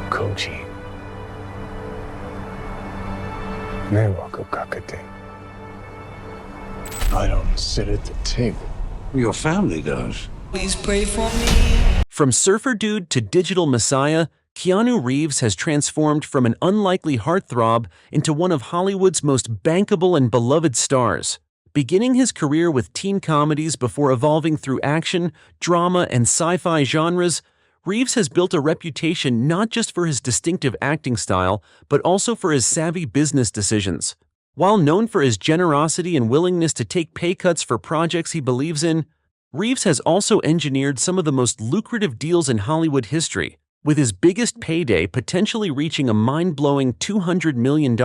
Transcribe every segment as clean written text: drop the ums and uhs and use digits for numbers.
coaching. 迷惑かけて I don't sit at the table. Your family does. Please pray for me. From surfer dude to digital messiah, Keanu Reeves has transformed from an unlikely heartthrob into one of Hollywood's most bankable and beloved stars. Beginning his career with teen comedies before evolving through action, drama, and sci-fi genres, Reeves has built a reputation not just for his distinctive acting style, but also for his savvy business decisions. While known for his generosity and willingness to take pay cuts for projects he believes in, Reeves has also engineered some of the most lucrative deals in Hollywood history, with his biggest payday potentially reaching a mind-blowing $200 million.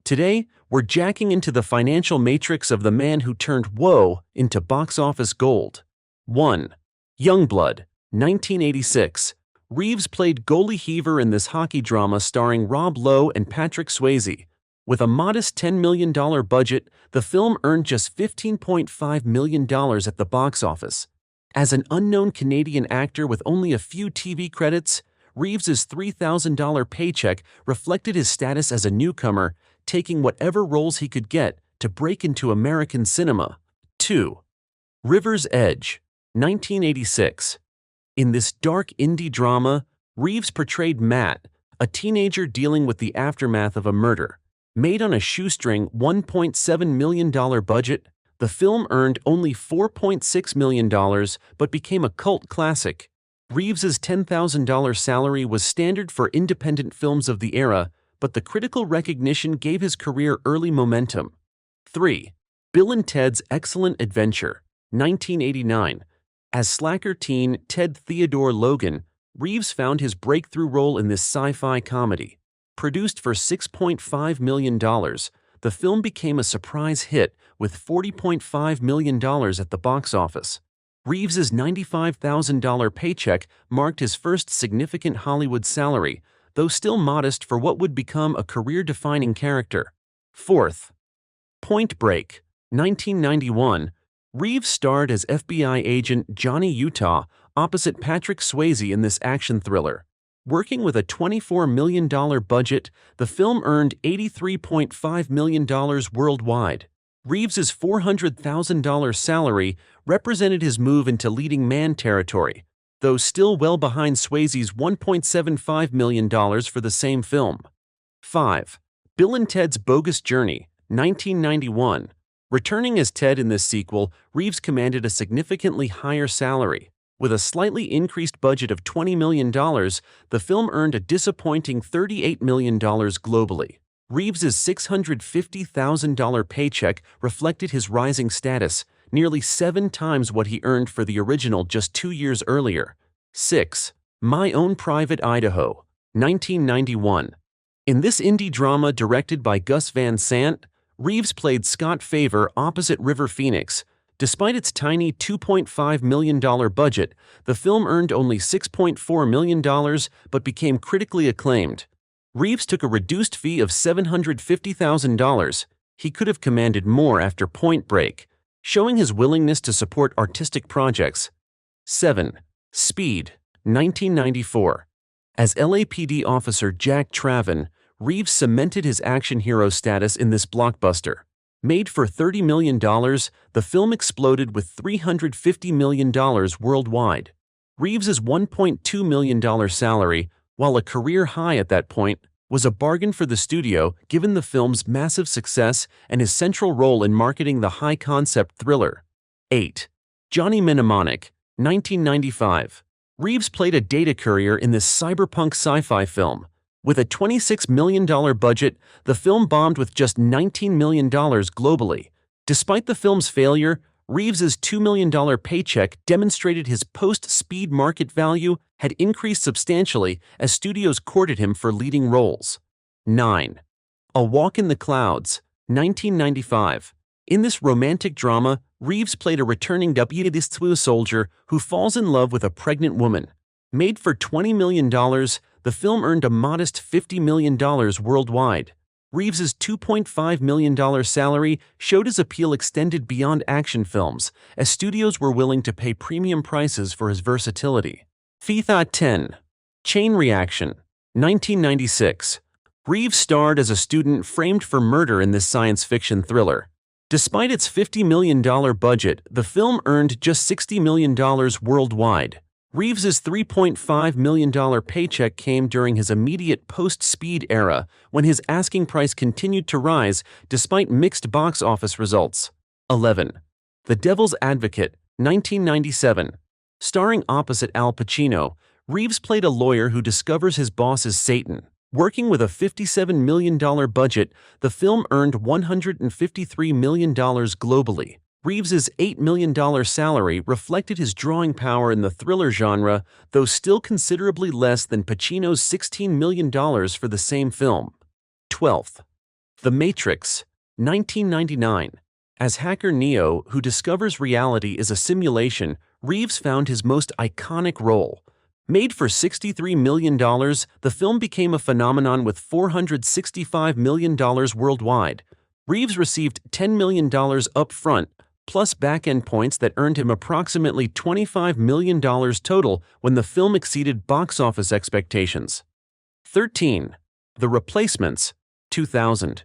Today, we're jacking into the financial matrix of the man who turned woe into box office gold. 1. Youngblood, 1986. Reeves played goalie heaver in this hockey drama starring Rob Lowe and Patrick Swayze. With a modest $10 million budget, the film earned just $15.5 million at the box office. As an unknown Canadian actor with only a few TV credits, Reeves's $3,000 paycheck reflected his status as a newcomer, taking whatever roles he could get to break into American cinema. 2. River's Edge, 1986. In this dark indie drama, Reeves portrayed Matt, a teenager dealing with the aftermath of a murder. Made on a shoestring $1.7 million budget, the film earned only $4.6 million but became a cult classic. Reeves's $10,000 salary was standard for independent films of the era, but the critical recognition gave his career early momentum. 3. Bill and Ted's Excellent Adventure, 1989. As slacker teen Ted Theodore Logan, Reeves found his breakthrough role in this sci-fi comedy. Produced for $6.5 million, the film became a surprise hit with $40.5 million at the box office. Reeves's $95,000 paycheck marked his first significant Hollywood salary, though still modest for what would become a career-defining character. 4th. Point Break, 1991. Reeves starred as FBI agent Johnny Utah opposite Patrick Swayze in this action thriller. Working with a $24 million budget, the film earned $83.5 million worldwide. Reeves's $400,000 salary represented his move into leading man territory, though still well behind Swayze's $1.75 million for the same film. 5. Bill and Ted's Bogus Journey, 1991. Returning as Ted in this sequel, Reeves commanded a significantly higher salary. With a slightly increased budget of $20 million, the film earned a disappointing $38 million globally. Reeves's $650,000 paycheck reflected his rising status, nearly 7 times what he earned for the original just 2 years earlier. 6. My Own Private Idaho, 1991. In this indie drama directed by Gus Van Sant, Reeves played Scott Favor opposite River Phoenix. Despite its tiny $2.5 million budget, the film earned only $6.4 million but became critically acclaimed. Reeves took a reduced fee of $750,000. He could have commanded more after Point Break, showing his willingness to support artistic projects. 7. Speed, 1994. As LAPD officer Jack Traven, Reeves cemented his action hero status in this blockbuster. Made for $30 million, the film exploded with $350 million worldwide. Reeves's $1.2 million salary, while a career high at that point, was a bargain for the studio given the film's massive success and his central role in marketing the high-concept thriller. 8. Johnny Mnemonic, 1995. Reeves played a data courier in this cyberpunk sci-fi film. With a $26 million budget, the film bombed with just $19 million globally. Despite the film's failure, Reeves's $2 million paycheck demonstrated his post-Speed market value had increased substantially as studios courted him for leading roles. 9. A Walk in the Clouds, 1995. In this romantic drama, Reeves played a returning WD soldier who falls in love with a pregnant woman. Made for $20 million, the film earned a modest $50 million worldwide. Reeves's $2.5 million salary showed his appeal extended beyond action films, as studios were willing to pay premium prices for his versatility. FIFA 10. Chain Reaction, 1996. Reeves starred as a student framed for murder in this science fiction thriller. Despite its $50 million budget, the film earned just $60 million worldwide. Reeves's $3.5 million paycheck came during his immediate post-Speed era, when his asking price continued to rise despite mixed box office results. 11. The Devil's Advocate, 1997. Starring opposite Al Pacino, Reeves played a lawyer who discovers his boss is Satan. Working with a $57 million budget, the film earned $153 million globally. Reeves's $8 million salary reflected his drawing power in the thriller genre, though still considerably less than Pacino's $16 million for the same film. 12th. The Matrix, 1999. As hacker Neo, who discovers reality is a simulation, Reeves found his most iconic role. Made for $63 million, the film became a phenomenon with $465 million worldwide. Reeves received $10 million up front, plus back-end points that earned him approximately $25 million total when the film exceeded box office expectations. 13. The Replacements, 2000.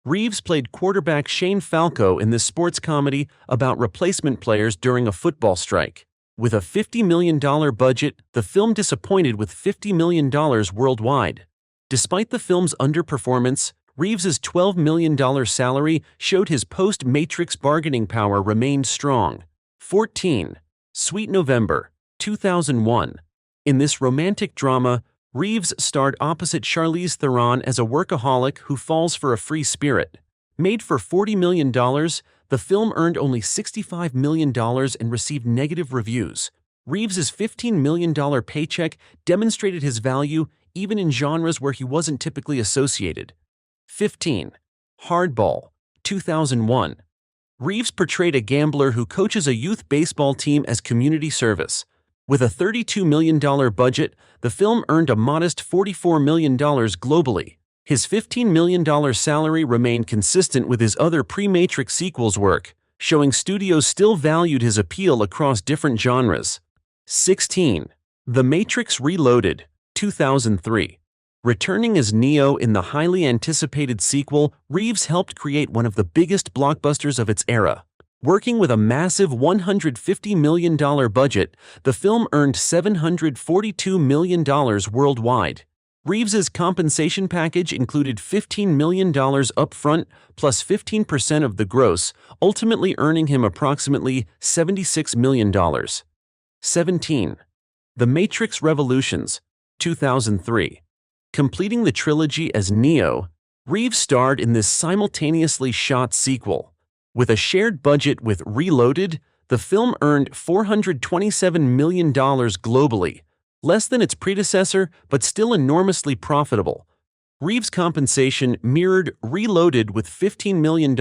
Reeves played quarterback Shane Falco in this sports comedy about replacement players during a football strike. With a $50 million budget, the film disappointed with $50 million worldwide. Despite the film's underperformance, Reeves's $12 million salary showed his post-Matrix bargaining power remained strong. 14. Sweet November, 2001. In this romantic drama, Reeves starred opposite Charlize Theron as a workaholic who falls for a free spirit. Made for $40 million, the film earned only $65 million and received negative reviews. Reeves's $15 million paycheck demonstrated his value even in genres where he wasn't typically associated. 15. Hardball, 2001. Reeves portrayed a gambler who coaches a youth baseball team as community service. With a $32 million budget, the film earned a modest $44 million globally. His $15 million salary remained consistent with his other pre-Matrix sequels work, showing studios still valued his appeal across different genres. 16. The Matrix Reloaded, 2003. Returning as Neo in the highly anticipated sequel, Reeves helped create one of the biggest blockbusters of its era. Working with a massive $150 million budget, the film earned $742 million worldwide. Reeves's compensation package included $15 million upfront plus 15% of the gross, ultimately earning him approximately $76 million. 17. The Matrix Revolutions, 2003. Completing the trilogy as Neo, Reeves starred in this simultaneously shot sequel. With a shared budget with Reloaded, the film earned $427 million globally, less than its predecessor but still enormously profitable. Reeves' compensation mirrored Reloaded with $15 million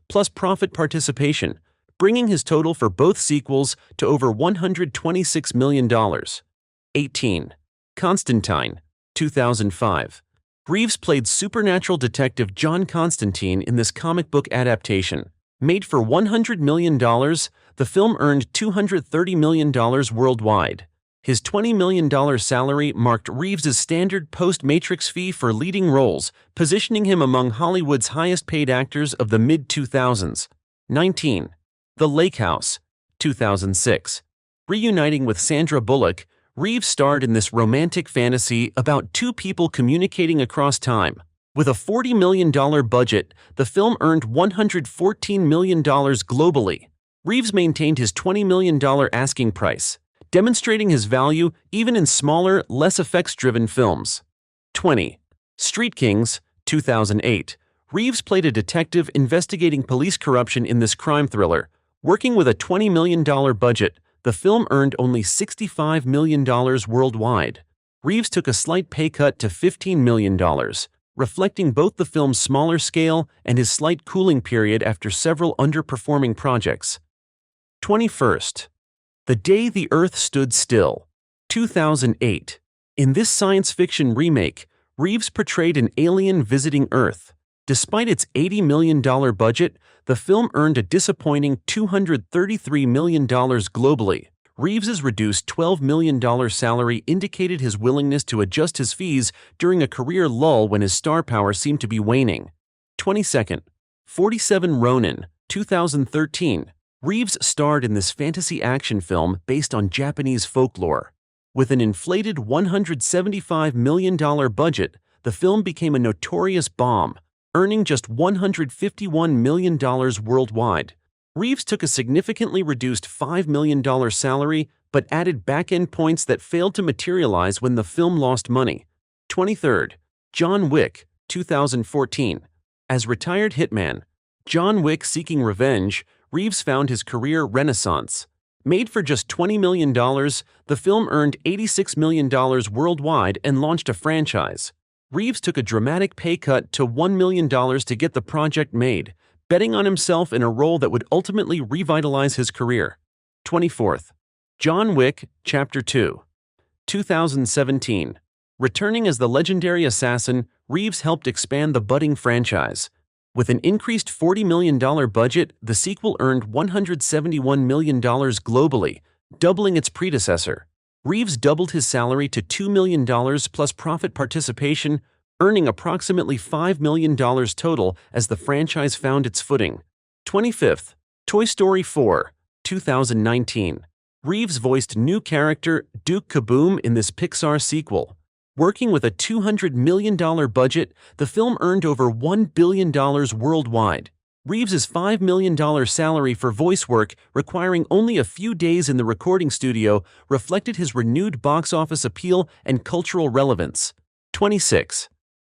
plus profit participation, bringing his total for both sequels to over $126 million. 18. Constantine, 2005. Reeves played supernatural detective John Constantine in this comic book adaptation. Made for $100 million, the film earned $230 million worldwide. His $20 million salary marked Reeves's standard post-Matrix fee for leading roles, positioning him among Hollywood's highest-paid actors of the mid-2000s. 19. The Lake House, 2006. Reuniting with Sandra Bullock, Reeves starred in this romantic fantasy about two people communicating across time. With a $40 million budget, the film earned $114 million globally. Reeves maintained his $20 million asking price, demonstrating his value even in smaller, less effects-driven films. 20. Street Kings, 2008. Reeves played a detective investigating police corruption in this crime thriller. Working with a $20 million budget, the film earned only $65 million worldwide. Reeves took a slight pay cut to $15 million, reflecting both the film's smaller scale and his slight cooling period after several underperforming projects. 21st. The Day the Earth Stood Still, 2008. In this science fiction remake, Reeves portrayed an alien visiting Earth. Despite its $80 million budget, the film earned a disappointing $233 million globally. Reeves's reduced $12 million salary indicated his willingness to adjust his fees during a career lull when his star power seemed to be waning. 22nd, 47 Ronin, 2013. Reeves starred in this fantasy action film based on Japanese folklore. With an inflated $175 million budget, the film became a notorious bomb, earning just $151 million worldwide. Reeves took a significantly reduced $5 million salary but added back-end points that failed to materialize when the film lost money. 23rd, John Wick, 2014. As retired hitman, John Wick Seeking Revenge, Reeves found his career renaissance. Made for just $20 million, the film earned $86 million worldwide and launched a franchise. Reeves took a dramatic pay cut to $1 million to get the project made, betting on himself in a role that would ultimately revitalize his career. 24th, John Wick, Chapter 2. 2017. Returning as the legendary assassin, Reeves helped expand the budding franchise. With an increased $40 million budget, the sequel earned $171 million globally, doubling its predecessor. Reeves doubled his salary to $2 million plus profit participation, earning approximately $5 million total as the franchise found its footing. 25th, Toy Story 4, 2019. Reeves voiced new character Duke Kaboom in this Pixar sequel. Working with a $200 million budget, the film earned over $1 billion worldwide. Reeves's $5 million salary for voice work, requiring only a few days in the recording studio, reflected his renewed box office appeal and cultural relevance. 26.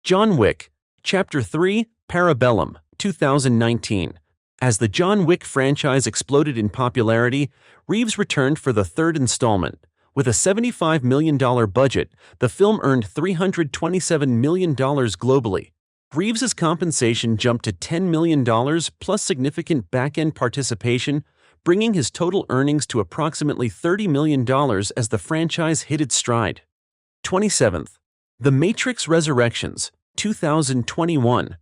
John Wick, Chapter 3, Parabellum, 2019. As the John Wick franchise exploded in popularity, Reeves returned for the third installment. With a $75 million budget, the film earned $327 million globally. Reeves's compensation jumped to $10 million plus significant back-end participation, bringing his total earnings to approximately $30 million as the franchise hit its stride. 27th. The Matrix Resurrections, 2021.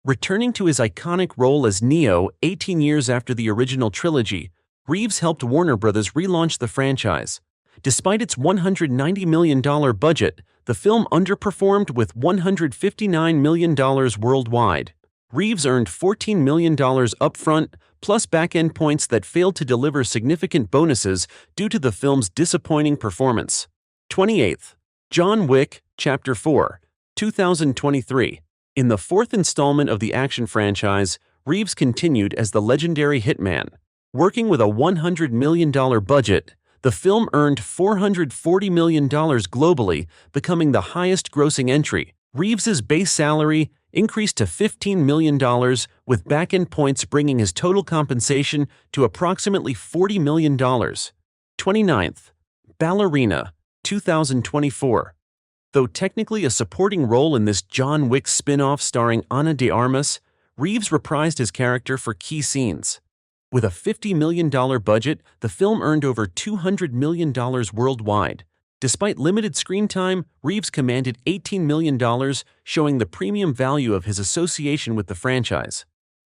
Returning to his iconic role as Neo 18 years after the original trilogy, Reeves helped Warner Bros. Relaunch the franchise. Despite its $190 million budget, the film underperformed with $159 million worldwide. Reeves earned $14 million upfront, plus back-end points that failed to deliver significant bonuses due to the film's disappointing performance. 28th. John Wick, Chapter 4, 2023. In the fourth installment of the action franchise, Reeves continued as the legendary hitman. Working with a $100 million budget, the film earned $440 million globally, becoming the highest-grossing entry. Reeves's base salary increased to $15 million, with back-end points bringing his total compensation to approximately $40 million. 29th. Ballerina, 2024. Though technically a supporting role in this John Wick spin-off starring Ana de Armas, Reeves reprised his character for key scenes. With a $50 million budget, the film earned over $200 million worldwide. Despite limited screen time, Reeves commanded $18 million, showing the premium value of his association with the franchise.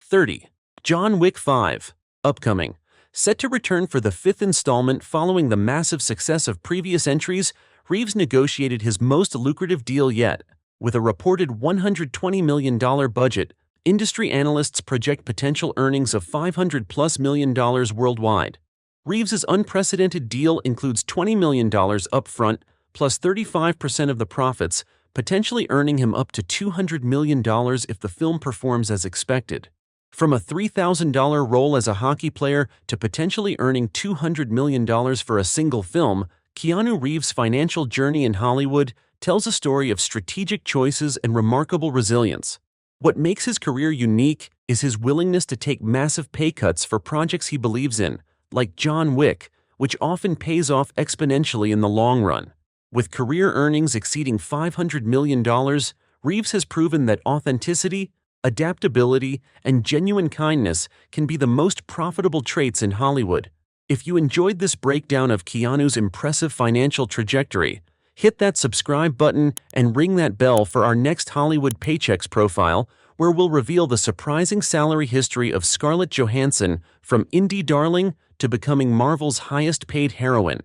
30. John Wick 5. Upcoming. Set to return for the fifth installment following the massive success of previous entries, Reeves negotiated his most lucrative deal yet. With a reported $120 million budget, industry analysts project potential earnings of $500+ million worldwide. Reeves's unprecedented deal includes $20 million upfront, plus 35% of the profits, potentially earning him up to $200 million if the film performs as expected. From a $3,000 role as a hockey player to potentially earning $200 million for a single film, Keanu Reeves' financial journey in Hollywood tells a story of strategic choices and remarkable resilience. What makes his career unique is his willingness to take massive pay cuts for projects he believes in, like John Wick, which often pays off exponentially in the long run. With career earnings exceeding $500 million, Reeves has proven that authenticity, adaptability, and genuine kindness can be the most profitable traits in Hollywood. If you enjoyed this breakdown of Keanu's impressive financial trajectory, hit that subscribe button and ring that bell for our next Hollywood Paychecks profile, where we'll reveal the surprising salary history of Scarlett Johansson from indie darling to becoming Marvel's highest-paid heroine.